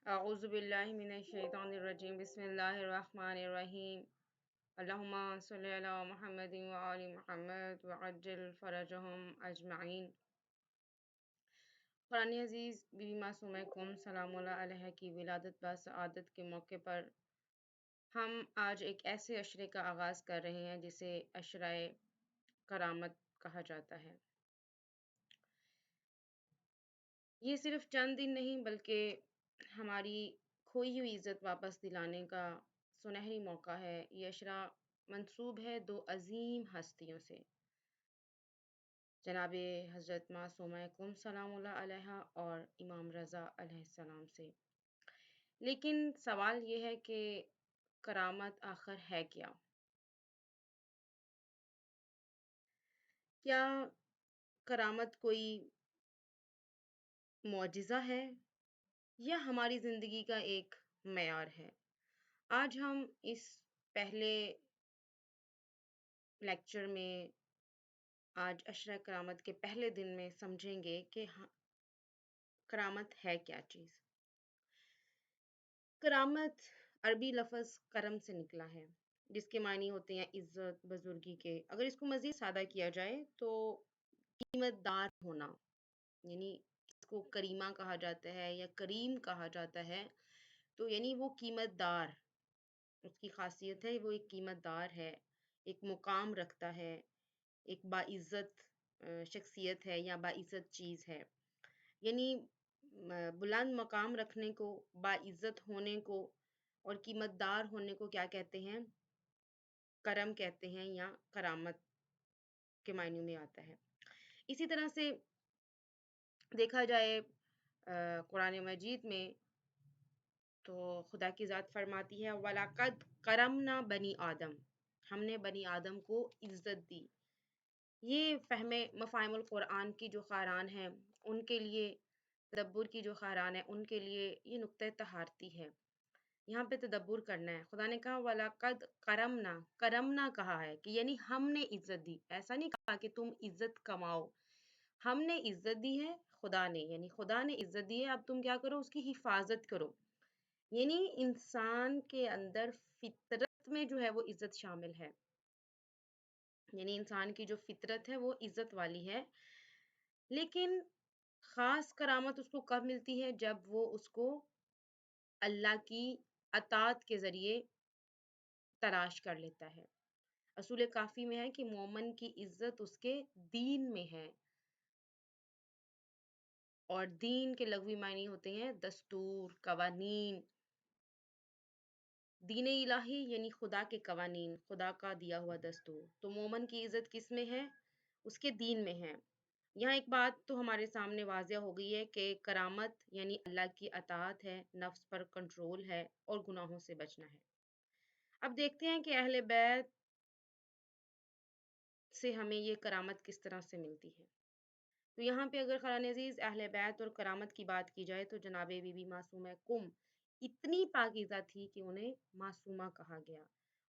اعوذ باللہ من الشیطان الرجیم بسم اللہ الرحمن الرحیم اللہم صلی علی محمد وآل محمد وعجل فرجہم اجمعین۔ قرآن عزیز بی بی معصومہ کم سلام اللہ علیہ کی ولادت بسعادت کے موقع پر ہم آج ایک ایسے عشرے کا آغاز کر رہے ہیں جسے عشرہ کرامت کہا جاتا ہے۔ یہ صرف چند دن نہیں بلکہ ہماری کھوئی ہوئی عزت واپس دلانے کا سنہری موقع ہے۔ یہ عشرہ منسوب ہے دو عظیم ہستیوں سے، جناب حضرت معصومہ کم سلام اللہ علیہ اور امام رضا علیہ السلام سے۔ لیکن سوال یہ ہے کہ کرامت آخر ہے کیا؟ کیا کرامت کوئی معجزہ ہے یا ہماری زندگی کا ایک معیار ہے؟ آج ہم اس پہلے لیکچر میں آج عشرہ کرامت کے پہلے دن میں سمجھیں گے کہ کرامت ہے کیا چیز۔ کرامت عربی لفظ کرم سے نکلا ہے، جس کے معنی ہوتے ہیں عزت، بزرگی کے۔ اگر اس کو مزید سادہ کیا جائے تو قیمت دار ہونا، یعنی اس کو کریمہ کہا جاتا ہے یا کریم کہا جاتا ہے، تو یعنی وہ قیمت دار، اس کی خاصیت ہے وہ ایک قیمت دار ہے، ایک مقام رکھتا ہے، ایک باعزت شخصیت ہے یا باعزت چیز ہے۔ یعنی بلند مقام رکھنے کو، باعزت ہونے کو اور قیمت دار ہونے کو کیا کہتے ہیں؟ کرم کہتے ہیں یا کرامت کے معنی میں آتا ہے۔ اسی طرح سے دیکھا جائے قرآن مجید میں تو خدا کی ذات فرماتی ہے وَلَقَدْ كَرَمْنَا بَنِي آدم، ہم نے بنی آدم کو عزت دی۔ یہ فہم مفاہیم القرآن کی جو قارئین ہیں ان کے لیے، تدبر کی جو قارئین ہیں ان کے لیے یہ نقطہ طہارتی ہے۔ یہاں پہ تدبر کرنا ہے۔ خدا نے کہا وَلَقَدْ كَرَمْنَا، کرمنا کہا ہے کہ یعنی ہم نے عزت دی، ایسا نہیں کہا کہ تم عزت کماؤ، ہم نے عزت دی ہے، خدا نے، یعنی خدا نے عزت دی ہے، اب تم کیا کرو؟ اس کی حفاظت کرو۔ یعنی انسان کے اندر فطرت میں جو ہے وہ عزت شامل ہے، یعنی انسان کی جو فطرت ہے وہ عزت والی ہے، لیکن خاص کرامت اس کو کب ملتی ہے؟ جب وہ اس کو اللہ کی اطاعت کے ذریعے تلاش کر لیتا ہے۔ اصول کافی میں ہے کہ مومن کی عزت اس کے دین میں ہے، اور دین کے لغوی معنی ہوتے ہیں دستور، قوانین۔ دین الہی یعنی خدا کے قوانین، خدا کا دیا ہوا دستور۔ تو مومن کی عزت کس میں ہے؟ اس کے دین میں ہے۔ یہاں ایک بات تو ہمارے سامنے واضح ہو گئی ہے کہ کرامت یعنی اللہ کی اطاعت ہے، نفس پر کنٹرول ہے اور گناہوں سے بچنا ہے۔ اب دیکھتے ہیں کہ اہل بیت سے ہمیں یہ کرامت کس طرح سے ملتی ہے۔ تو یہاں پہ اگر قرآن عزیز اہل بیت اور کرامت کی بات کی جائے تو جناب بی بی معصومہ کم اتنی پاکیزہ تھی کہ انہیں معصومہ کہا گیا،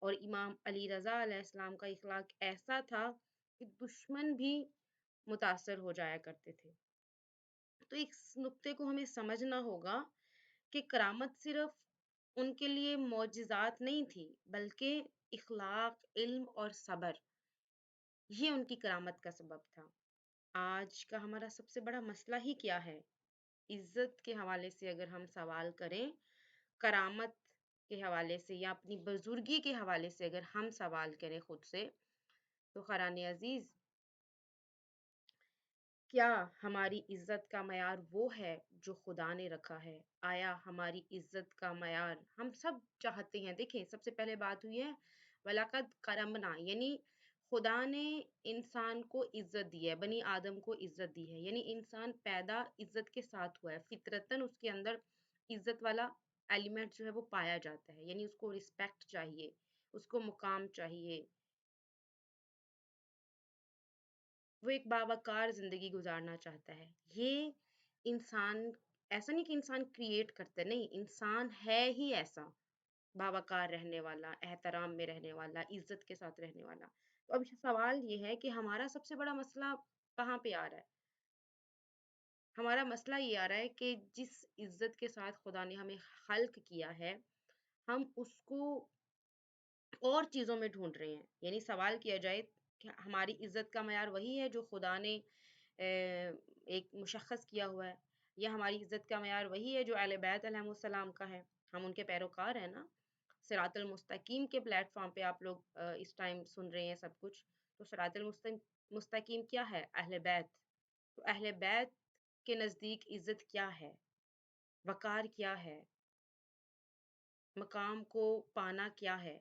اور امام علی رضا علیہ السلام کا اخلاق ایسا تھا کہ دشمن بھی متاثر ہو جایا کرتے تھے۔ تو اس نقطے کو ہمیں سمجھنا ہوگا کہ کرامت صرف ان کے لیے معجزات نہیں تھی، بلکہ اخلاق، علم اور صبر، یہ ان کی کرامت کا سبب تھا۔ آج کا ہمارا سب سے بڑا مسئلہ ہی کیا ہے؟ عزت کے حوالے سے اگر ہم سوال کریں، کرامت کے حوالے سے یا اپنی بزرگی کے حوالے سے اگر ہم سوال کریں خود سے، تو قرآن عزیز کیا ہماری عزت کا معیار وہ ہے جو خدا نے رکھا ہے؟ آیا ہماری عزت کا معیار ہم سب چاہتے ہیں؟ دیکھیں، سب سے پہلے بات ہوئی ہے وَلَقَدْ كَرَمْنَا، یعنی خدا نے انسان کو عزت دی ہے، بنی آدم کو عزت دی ہے، یعنی انسان پیدا عزت کے ساتھ ہوا ہے، فطرتاً اس کے اندر عزت والا ایلیمنٹ جو ہے وہ پایا جاتا ہے، یعنی اس کو رسپیکٹ چاہیے، اس کو مقام چاہیے، وہ ایک باوقار زندگی گزارنا چاہتا ہے۔ یہ انسان، ایسا نہیں کہ انسان کریٹ کرتا ہے، نہیں، انسان ہے ہی ایسا باوقار رہنے والا، احترام میں رہنے والا، عزت کے ساتھ رہنے والا۔ تو اب سوال یہ ہے کہ ہمارا سب سے بڑا مسئلہ کہاں پہ آ رہا ہے؟ ہمارا مسئلہ یہ آ رہا ہے کہ جس عزت کے ساتھ خدا نے ہمیں خلق کیا ہے، ہم اس کو اور چیزوں میں ڈھونڈ رہے ہیں. یعنی سوال کیا جائے کہ ہماری عزت کا معیار وہی ہے جو خدا نے ایک مشخص کیا ہوا ہے، یا ہماری عزت کا معیار وہی ہے جو اہل بیت علیہم السلام کا ہے. ہم ان کے پیروکار ہیں نا. صراط المستقیم کے پلیٹ فارم پہ آپ لوگ اس ٹائم سن رہے ہیں سب کچھ. تو صراط المستقیم کیا ہے؟ اہل بیت. تو اہل بیت کے نزدیک عزت کیا ہے، وقار کیا ہے، مقام کو پانا کیا ہے.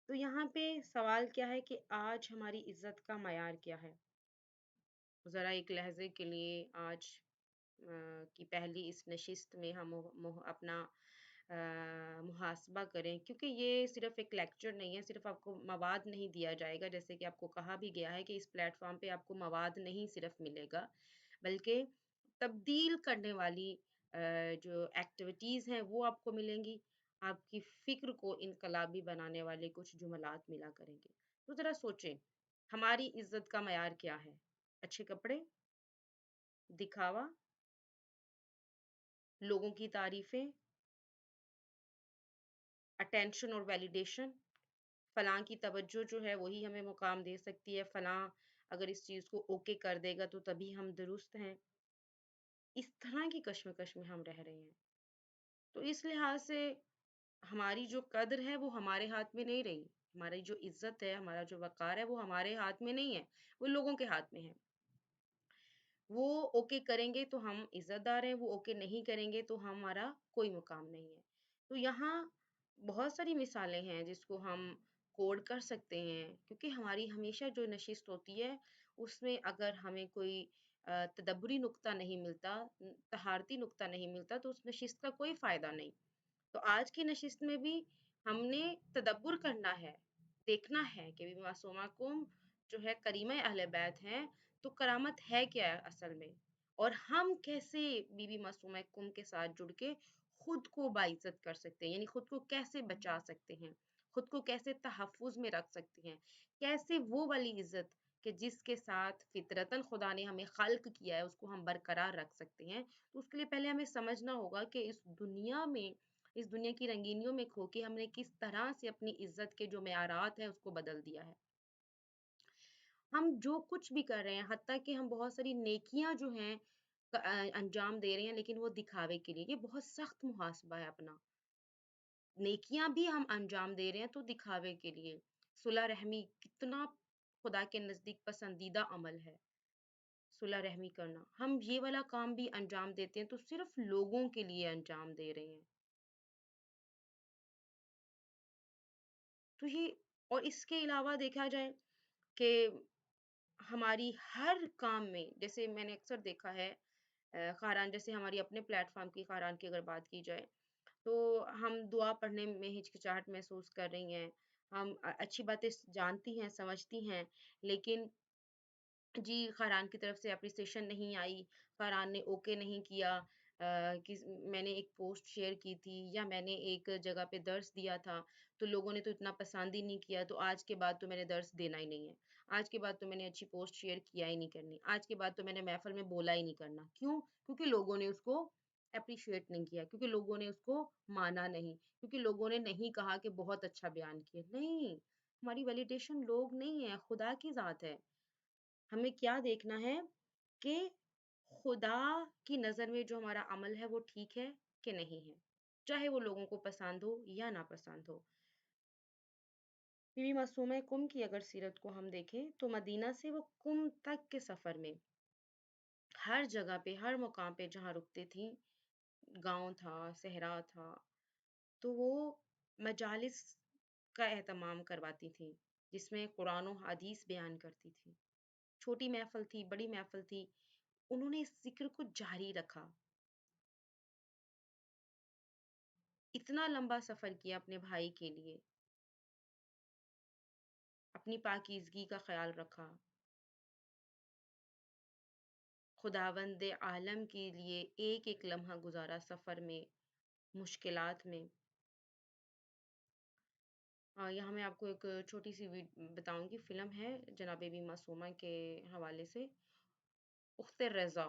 تو یہاں پہ سوال کیا ہے کہ آج ہماری عزت کا معیار کیا ہے. ذرا ایک لہجے کے لیے آج کی پہلی اس نشست میں ہم اپنا محاسبہ کریں، کیونکہ یہ صرف ایک لیکچر نہیں ہے، صرف آپ کو مواد نہیں دیا جائے گا. جیسے کہ آپ کو کہا بھی گیا ہے کہ اس پلیٹ فارم پہ آپ کو مواد نہیں صرف ملے گا، بلکہ تبدیل کرنے والی جو ایکٹیویٹیز ہیں وہ آپ کو ملیں گی. آپ کی فکر کو انقلابی بنانے والے کچھ جملات ملا کریں گے. تو ذرا سوچیں، ہماری عزت کا معیار کیا ہے؟ اچھے کپڑے، دکھاوا، لوگوں کی تعریفیں، اٹینشن اور ویلیڈیشن. فلاں کی توجہ جو ہے وہی ہمیں مقام دے سکتی ہے، فلاں اگر اس چیز کو اوکے کر دے گا تو تبھی ہم درست ہیں. اس طرح کی کشمکش میں ہم رہ رہے ہیں. تو اس لحاظ سے ہماری جو قدر ہے وہ ہمارے ہاتھ میں نہیں رہی. ہماری جو عزت ہے، ہمارا جو وقار ہے وہ ہمارے ہاتھ میں نہیں ہے، وہ لوگوں کے ہاتھ میں ہے. وہ اوکے کریں گے تو ہم عزت دار ہیں، وہ اوکے نہیں کریں گے تو ہمارا کوئی مقام نہیں ہے. تو یہاں بہت ساری مثالیں ہیں جس کو ہم کوڈ کر سکتے ہیں، کیونکہ ہماری ہمیشہ جو نشست ہوتی ہے اس میں اگر ہمیں کوئی تدبری نقطہ نہیں ملتا، طہارتی نقطہ نہیں ملتا، تو اس نشست کا کوئی فائدہ نہیں. تو آج کی نشست میں بھی ہم نے تدبر کرنا ہے، دیکھنا ہے کہ بی بی معصومہ کم جو ہے کریمہ اہل بیت ہیں، تو کرامت ہے کیا ہے اصل میں، اور ہم کیسے بی بی معصومہ کم کے ساتھ جڑ کے خود کو باعزت کر سکتے ہیں. یعنی خود کو کیسے بچا سکتے ہیں، خود کو کیسے تحفظ میں رکھ سکتے ہیں، کیسے وہ والی عزت کہ جس کے ساتھ فطرتاً خدا نے ہمیں خلق کیا ہے اس کو ہم برقرار رکھ سکتے ہیں. تو اس کے لیے پہلے ہمیں سمجھنا ہوگا کہ اس دنیا کی رنگینیوں میں کھو کے ہم نے کس طرح سے اپنی عزت کے جو معیارات ہیں اس کو بدل دیا ہے. ہم جو کچھ بھی کر رہے ہیں، حتیٰ کہ ہم بہت ساری نیکیاں جو ہیں انجام دے رہے ہیں، لیکن وہ دکھاوے کے لیے. یہ بہت سخت محاسبہ ہے اپنا. نیکیاں بھی ہم انجام دے رہے ہیں تو دکھاوے کے لیے. صلح رحمی کتنا خدا کے نزدیک پسندیدہ عمل ہے، صلح رحمی کرنا. ہم یہ والا کام بھی انجام دیتے ہیں تو صرف لوگوں کے لیے انجام دے رہے ہیں. تو یہ، اور اس کے علاوہ دیکھا جائے کہ ہماری ہر کام میں، جیسے میں نے اکثر دیکھا ہے خاران، جیسے ہماری اپنے پلیٹ فارم کی خاران کی اگر بات کی جائے تو ہم دعا پڑھنے میں ہچکچاہٹ محسوس کر رہی ہیں. ہم اچھی باتیں جانتی ہیں، سمجھتی ہیں، لیکن جی خاران کی طرف سے اپریسیشن نہیں آئی، خاران نے اوکے نہیں کیا کہ میں نے ایک پوسٹ شیئر کی تھی یا میں نے ایک جگہ پہ درس دیا تھا تو لوگوں نے تو اتنا پسند ہی نہیں کیا، تو آج کے بعد تو میں نے درس دینا ہی نہیں ہے، آج کے بعد تو میں نے اچھی پوسٹ شیئر کیا ہی نہیں کرنی، آج کے بعد تو میں نے محفل میں بولا ہی نہیں کرنا. کیوں؟ کیونکہ لوگوں نے اس کو اپریشیٹ نہیں کیا، کیونکہ لوگوں نے اس کو مانا نہیں، کیونکہ لوگوں نے نہیں کہا کہ بہت اچھا بیان کیا. نہیں، ہماری ویلیڈیشن لوگ نہیں ہے، خدا کی ذات ہے. ہمیں کیا دیکھنا ہے کہ خدا کی نظر میں جو ہمارا عمل ہے وہ ٹھیک ہے کہ نہیں ہے، چاہے وہ لوگوں کو پسند ہو یا نہ پسند ہو. بی بی معصومہ کم کی اگر سیرت کو ہم دیکھیں تو مدینہ سے وہ کم تک کے سفر میں ہر جگہ پہ، ہر مقام پہ جہاں رکتے تھیں، گاؤں تھا، صحرا تھا، تو وہ مجالس کا اہتمام کرواتی تھیں جس میں قرآن و حدیث بیان کرتی تھی. چھوٹی محفل تھی، بڑی محفل تھی، انہوں نے اس ذکر کو جاری رکھا. اتنا لمبا سفر کیا اپنے بھائی کے لیے، اپنی پاکیزگی کا خیال رکھا، خداوند عالم کے لیے ایک ایک لمحہ گزارا سفر میں، مشکلات میں. یہاں میں آپ کو ایک چھوٹی سی بتاؤں گی، فلم ہے جناب بی بی معصومہ کے حوالے سے، اخت رضا.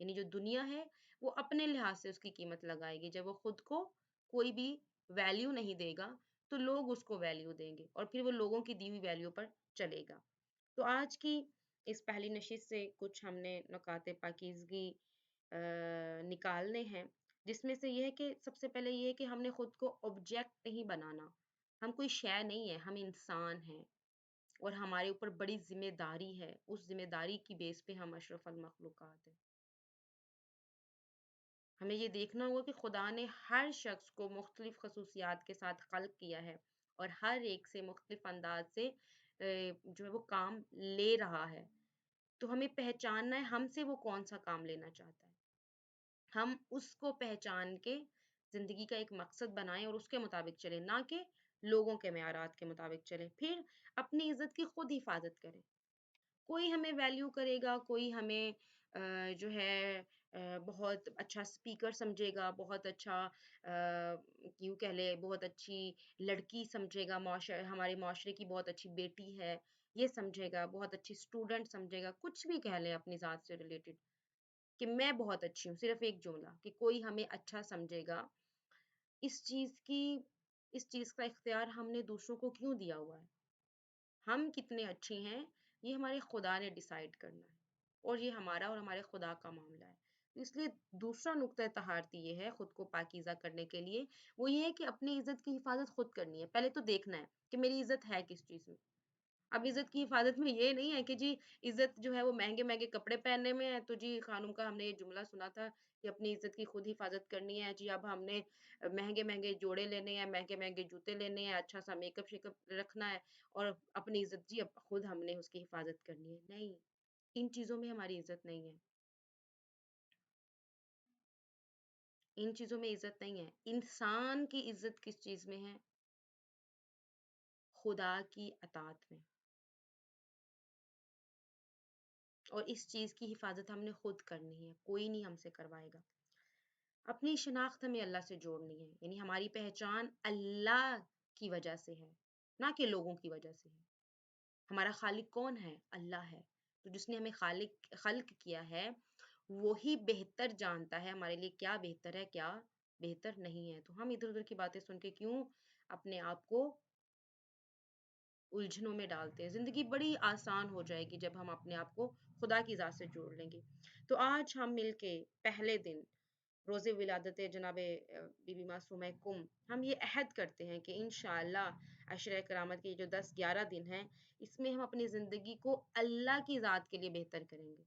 یعنی جو دنیا ہے وہ اپنے لحاظ سے اس کی قیمت لگائے گی، جب وہ خود کو کوئی بھی ویلیو نہیں دے گا تو لوگ اس کو ویلیو دیں گے اور پھر وہ لوگوں کی دی ہوئی ویلیو پر چلے گا۔ تو آج کی اس پہلی نشست سے کچھ ہم نے نکات پاکیزگی نکالنے ہیں، جس میں سے یہ ہے کہ سب سے پہلے یہ ہے کہ ہم نے خود کو آبجیکٹ نہیں بنانا، ہم کوئی شے نہیں ہے، ہم انسان ہیں اور ہمارے اوپر بڑی ذمہ داری ہے، اس ذمہ داری کی بیس پہ ہم اشرف المخلوقات ہیں۔ ہمیں یہ دیکھنا ہوگا کہ خدا نے ہر شخص کو مختلف خصوصیات کے ساتھ خلق کیا ہے اور ہر ایک سے مختلف انداز سے جو ہے وہ کام لے رہا ہے، تو ہمیں پہچاننا ہے ہم سے وہ کون سا کام لینا چاہتا ہے، ہم اس کو پہچان کے زندگی کا ایک مقصد بنائیں اور اس کے مطابق چلیں، نہ کہ لوگوں کے معیارات کے مطابق چلیں، پھر اپنی عزت کی خود حفاظت کریں۔ کوئی ہمیں ویلیو کرے گا، کوئی ہمیں جو ہے بہت اچھا اسپیکر سمجھے گا، بہت اچھا کیوں کہہ لے بہت اچھی لڑکی سمجھے گا، ہمارے معاشرے کی بہت اچھی بیٹی ہے یہ سمجھے گا، بہت اچھی اسٹوڈنٹ سمجھے گا، کچھ بھی کہہ لیں اپنی ذات سے ریلیٹڈ کہ میں بہت اچھی ہوں، صرف ایک جملہ کہ کوئی ہمیں اچھا سمجھے گا، اس چیز کی اس چیز کا اختیار ہم نے دوسروں کو کیوں دیا ہوا ہے؟ ہم کتنے اچھے ہیں یہ ہمارے خدا نے ڈیسائیڈ کرنا ہے اور یہ ہمارا اور ہمارے خدا کا معاملہ ہے۔ اس لیے دوسرا نقطہ طہارتی یہ ہے خود کو پاکیزہ کرنے کے لیے، وہ یہ ہے کہ اپنی عزت کی حفاظت خود کرنی ہے۔ پہلے تو دیکھنا ہے کہ میری عزت ہے کس چیز میں۔ اب عزت کی حفاظت میں یہ نہیں ہے کہ جی عزت جو ہے وہ مہنگے مہنگے کپڑے پہننے میں ہے، تو جی خانم کا ہم نے یہ جملہ سنا تھا کہ اپنی عزت کی خود حفاظت کرنی ہے، جی اب ہم نے مہنگے مہنگے جوڑے لینے ہیں، مہنگے مہنگے جوتے لینے ہیں، اچھا سا میک اپ شیک اپ رکھنا ہے اور اپنی عزت جی اب خود ہم نے اس کی حفاظت کرنی ہے۔ نہیں، ان چیزوں میں ہماری عزت نہیں ہے، ان چیزوں میں عزت نہیں ہے۔ انسان کی عزت کس چیز میں ہے؟ خدا کی اطاعت میں، اور اس چیز کی حفاظت ہم نے خود کرنی ہے، کوئی نہیں ہم سے کروائے گا۔ اپنی شناخت ہمیں اللہ سے جوڑنی ہے، یعنی ہماری پہچان اللہ کی وجہ سے ہے، نہ کہ لوگوں کی وجہ سے ہے۔ ہمارا خالق کون ہے؟ اللہ ہے۔ تو جس نے ہمیں خلق کیا ہے وہی بہتر جانتا ہے ہمارے لیے کیا بہتر ہے کیا بہتر نہیں ہے۔ تو ہم ادھر ادھر کی باتیں سن کے کیوں اپنے آپ کو الجھنوں میں ڈالتے ہیں؟ زندگی بڑی آسان ہو جائے گی جب ہم اپنے آپ کو خدا کی ذات سے جوڑ لیں گے۔ تو آج ہم مل کے پہلے دن روزے ولادت جناب بی بی معصومہ کم ہم یہ عہد کرتے ہیں کہ انشاءاللہ عشرہ کرامت کے جو 10-11 دن ہیں اس میں ہم اپنی زندگی کو اللہ کی ذات کے لیے بہتر کریں گے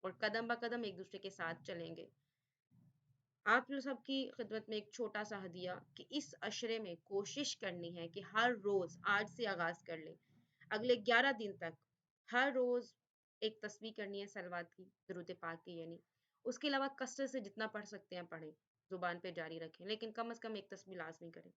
اور قدم بہ قدم ایک دوسرے کے ساتھ چلیں گے۔ آپ لوگ سب کی خدمت میں ایک چھوٹا سا ہدیہ کہ اس عشرے میں کوشش کرنی ہے کہ ہر روز آج سے آغاز کر لیں، اگلے 11 دن تک ہر روز ایک تسبیح کرنی ہے صلوات کی، درود پاک کی، یعنی اس کے علاوہ کثرت سے جتنا پڑھ سکتے ہیں پڑھیں، زبان پہ جاری رکھیں، لیکن کم از کم ایک تسبیح لازمی کریں۔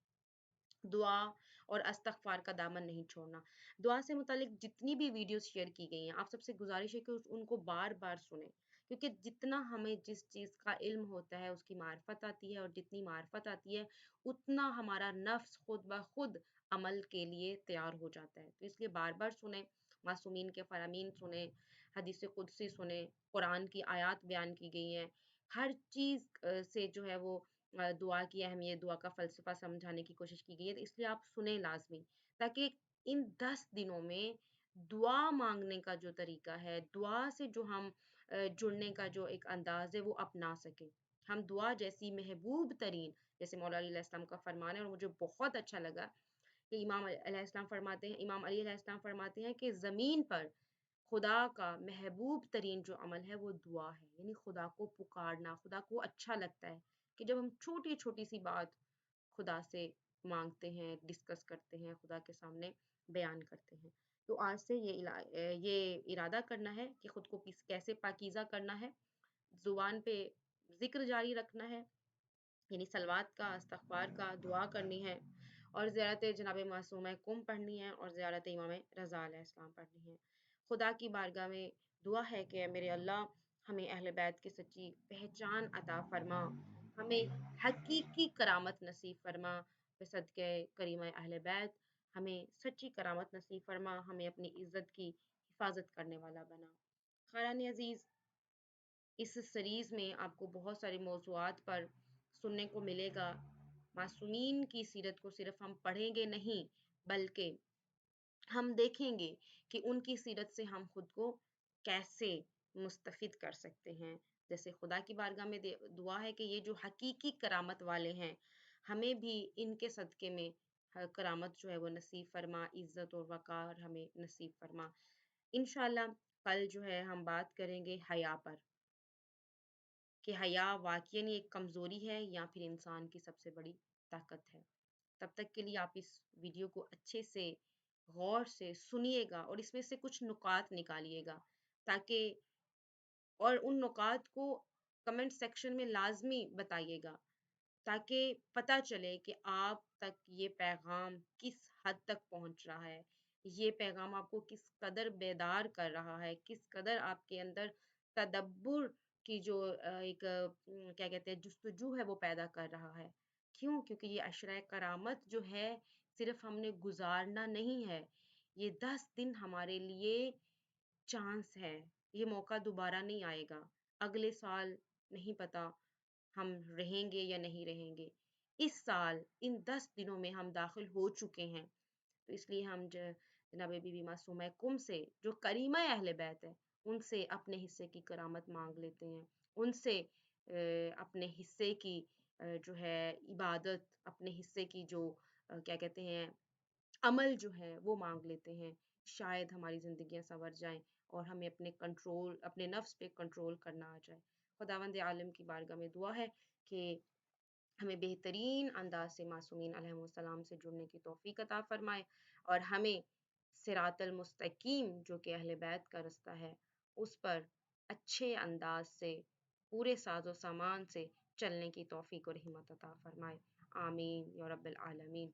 دعا اور استغفار کا دامن نہیں چھوڑنا۔ دعا سے متعلق جتنی بھی ویڈیوز شیئر کی گئی ہیں آپ سب سے گزارش ہے کہ ان کو بار بار سنیں، کیونکہ جتنا ہمیں جس چیز کا علم ہوتا ہے اس کی معرفت آتی ہے، اور جتنی معرفت آتی ہے اتنا ہمارا نفس خود بخود عمل کے لیے تیار ہو جاتا ہے۔ تو اس لیے بار بار سنیں، معصومین کے فرامین سنیں، حدیث قدسی سنیں، قرآن کی آیات بیان کی گئی ہیں، ہر چیز سے جو ہے وہ دعا کی اہمیت، دعا کا فلسفہ سمجھانے کی کوشش کی گئی ہے، اس لیے آپ سنیں لازمی، تاکہ ان 10 دنوں میں دعا مانگنے کا جو طریقہ ہے، دعا سے جو ہم جڑنے کا جو ایک انداز ہے وہ اپنا سکیں۔ ہم دعا جیسی محبوب ترین، جیسے مولا علی علیہ السلام کا فرمان ہے اور مجھے بہت اچھا لگا کہ امام علی علیہ السلام فرماتے ہیں کہ زمین پر خدا کا محبوب ترین جو عمل ہے وہ دعا ہے، یعنی خدا کو پکارنا، خدا کو اچھا لگتا ہے کہ جب ہم چھوٹی چھوٹی سی بات خدا سے مانگتے ہیں، ڈسکس کرتے ہیں، خدا کے سامنے بیان کرتے ہیں۔ تو آج سے یہ ارادہ کرنا ہے کہ خود کو کیسے پاکیزہ کرنا ہے، زبان پہ ذکر جاری رکھنا ہے، یعنی صلوات کا، استغفار کا، دعا کرنی ہے، اور زیارت جناب معصومہ کم پڑھنی ہے، اور زیارت امام رضا علیہ السلام پڑھنی ہے۔ خدا کی بارگاہ میں دعا ہے کہ اے میرے اللہ ہمیں اہل بیت کی سچی پہچان عطا فرما، ہمیں حقیقی کرامت نصیب فرما، بصدقہ کریمہ اہل بیت ہمیں سچی کرامت نصیب فرما، ہمیں اپنی عزت کی حفاظت کرنے والا بنا۔ خیران عزیز، اس سیریز میں آپ کو بہت سارے موضوعات پر سننے کو ملے گا۔ معصومین کی سیرت کو صرف ہم پڑھیں گے نہیں، بلکہ ہم دیکھیں گے کہ ان کی سیرت سے ہم خود کو کیسے مستفید کر سکتے ہیں۔ جیسے خدا کی بارگاہ میں دعا ہے کہ یہ جو حقیقی کرامت والے ہیں، ہمیں بھی ان کے صدقے میں کرامت جو ہے وہ نصیب فرما، عزت اور وقار ہمیں نصیب فرما۔ انشاءاللہ کل جو ہے ہم بات کریں گے حیا پر، کہ حیا واقعی ایک کمزوری ہے یا پھر انسان کی سب سے بڑی طاقت ہے۔ تب تک کے لیے آپ اس ویڈیو کو اچھے سے غور سے سنیے گا اور اس میں سے کچھ نکات نکالیے گا، تاکہ اور ان نکات کو کمنٹ سیکشن میں لازمی بتائیے گا، تاکہ پتہ چلے کہ آپ تک یہ پیغام کس حد تک پہنچ رہا ہے، یہ پیغام آپ کو کس قدر بیدار کر رہا ہے، کس قدر آپ کے اندر تدبر کی جو ایک کیا کہتے ہیں جستجو ہے وہ پیدا کر رہا ہے۔ کیوں؟ کیونکہ یہ عشرہ کرامت جو ہے صرف ہم نے گزارنا نہیں ہے، یہ 10 دن ہمارے لیے چانس ہے، یہ موقع دوبارہ نہیں آئے گا، اگلے سال نہیں پتا ہم رہیں گے یا نہیں رہیں گے۔ اس سال ان 10 دنوں میں ہم داخل ہو چکے ہیں، تو اس لیے ہم جناب بی بی معصومہ کم سے جو کریمہ اہل بیت ہے ان سے اپنے حصے کی کرامت مانگ لیتے ہیں، ان سے اپنے حصے کی جو ہے عبادت، اپنے حصے کی جو کیا کہتے ہیں عمل جو ہے وہ مانگ لیتے ہیں، شاید ہماری زندگیاں سنور جائیں اور ہمیں اپنے نفس پہ کنٹرول کرنا آ جائے۔ خداوند عالم کی بارگاہ میں دعا ہے کہ ہمیں بہترین انداز سے معصومین علیہ السلام سے جڑنے کی توفیق عطا فرمائے، اور ہمیں صراط المستقیم جو کہ اہل بیت کا رستہ ہے اس پر اچھے انداز سے پورے ساز و سامان سے چلنے کی توفیق اور ہمت عطا فرمائے۔ آمین یا رب العالمین۔